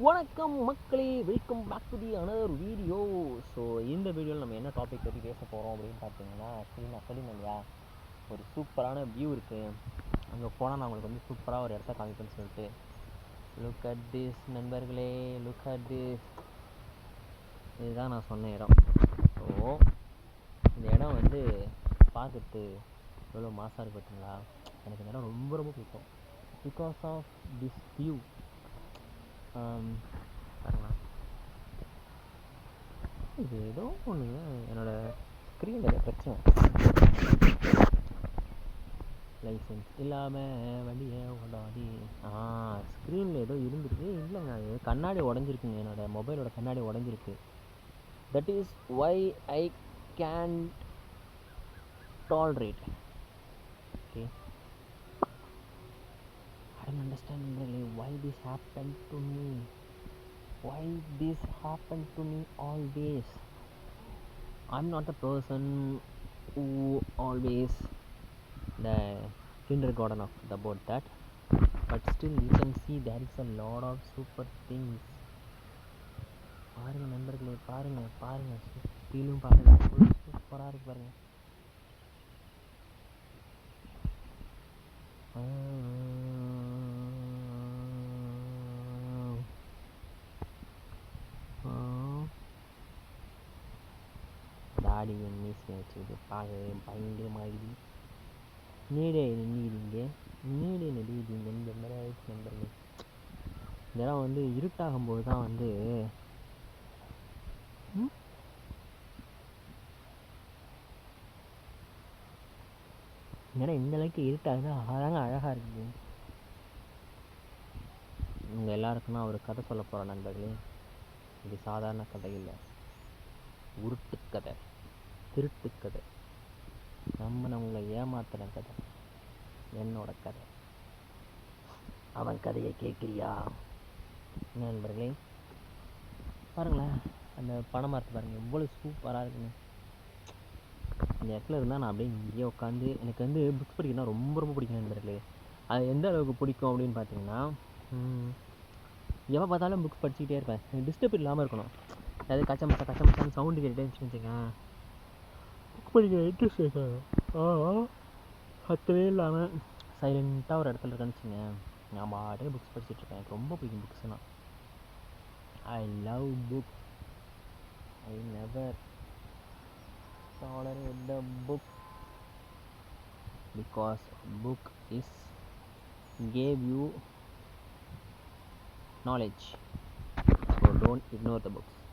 வணக்கம் மக்களே, welcome back to the another video. So இந்த வீடியோவில் நம்ம என்ன டாபிக் பற்றி பேச போகிறோம் அப்படின்னு பார்த்தீங்கன்னா, ஆக்சுவலி நான் சொல்லியிருந்தேன் இல்லையா, ஒரு சூப்பரான வியூ இருக்குது, அங்கே போனால் நான் உங்களுக்கு வந்து சூப்பராக ஒரு இடத்த காமிப்பேன்னு சொல்லிட்டு. லுக் அட் திஸ் நண்பர்களே, லுக் அட் திஸ். இதுதான் நான் சொன்ன இடம். ஸோ இந்த இடம் வந்து பார்க்கறது எவ்வளோ மாசாக இருக்குது பார்த்தீங்களா. எனக்கு இந்த இடம் ரொம்ப ரொம்ப பிடிக்கும் பிகாஸ் ஆஃப் திஸ் வியூ. பாருங்களா, இது ஏதோ ஒன்று என்னோடய ஸ்க்ரீனில் ஏதோ பிரச்சனை. லைசன்ஸ் இல்லாமல் வண்டியை ஓடாது. ஸ்க்ரீனில் ஏதோ இருந்திருக்கு. இல்லைங்க, அது கண்ணாடி உடஞ்சிருக்குங்க. என்னோடய மொபைலோட கண்ணாடி உடஞ்சிருக்கு. That is why I can't tolerate. Okay, I don't understand really why this happened to me. Why this happened to me always. I'm not the person who always the kindergarten of about that, but still you can see there is a lot of super things. பாருங்க நண்பர்களே, பாருங்க பாருங்க, சுற்றிலும் பாருங்க, சூப்பராக இருக்கு பாருங்க. தாடி மீசி வச்சுக்கிட்டு பார்க்கவே பயங்கரமாகிடுது. நீடே நின்றுடுங்க, நீடே நெடுவீங்க இந்த மாதிரி ஆயிடுச்சு நண்பர்கள். இதெல்லாம் வந்து இருட்டாகும்போது தான் வந்து ஏன்னா இந்த அளவுக்கு இருட்டாகுது, அழகாக அழகாக இருக்குது. உங்கள் எல்லாருக்குன்னா ஒரு கதை சொல்ல போகிறேன் நண்பர்களே. இது சாதாரண கதை இல்லை, உருட்டுக்கதை, திருட்டுக்கதை, நம்மளை ஏமாத்துற கதை, என்னோட கதை. அவன் கதையை கேட்குறியா நண்பர்களே? பாருங்களேன், அந்த பனை மரத்தை பாருங்கள், எவ்வளோ சூப்பராக இருக்குங்க. இந்த இடத்துல இருந்தால் நான் அப்படியே இங்கேயே உட்காந்து, எனக்கு வந்து புக்ஸ் படிக்கணும்னா ரொம்ப ரொம்ப பிடிக்கும் நண்பர்களே. அது எந்த அளவுக்கு பிடிக்கும் அப்படின்னு பார்த்தீங்கன்னா, எப்போ பார்த்தாலும் புக்ஸ் படிச்சுக்கிட்டே இருப்பேன். எனக்கு டிஸ்டர்ப் இல்லாமல் இருக்கணும். அதாவது கச்சமச்சான்னு சவுண்டு கேட்டுகிட்டே இருந்துச்சுன்னு வச்சுக்கேன், புக் படிக்கிற இன்ட்ரெஸ்ட் இருக்காது. சத்தவே இல்லாமல் சைலண்ட்டாக ஒரு இடத்துல இருக்கேன்னு வச்சுங்க, நான் பாட்டுக்கு புக்ஸ் படிச்சுட்ருப்பேன். எனக்கு ரொம்ப பிடிக்கும் புக்ஸ்னால். I love books. I never tolerate the book because book is gave you knowledge, so don't ignore the books.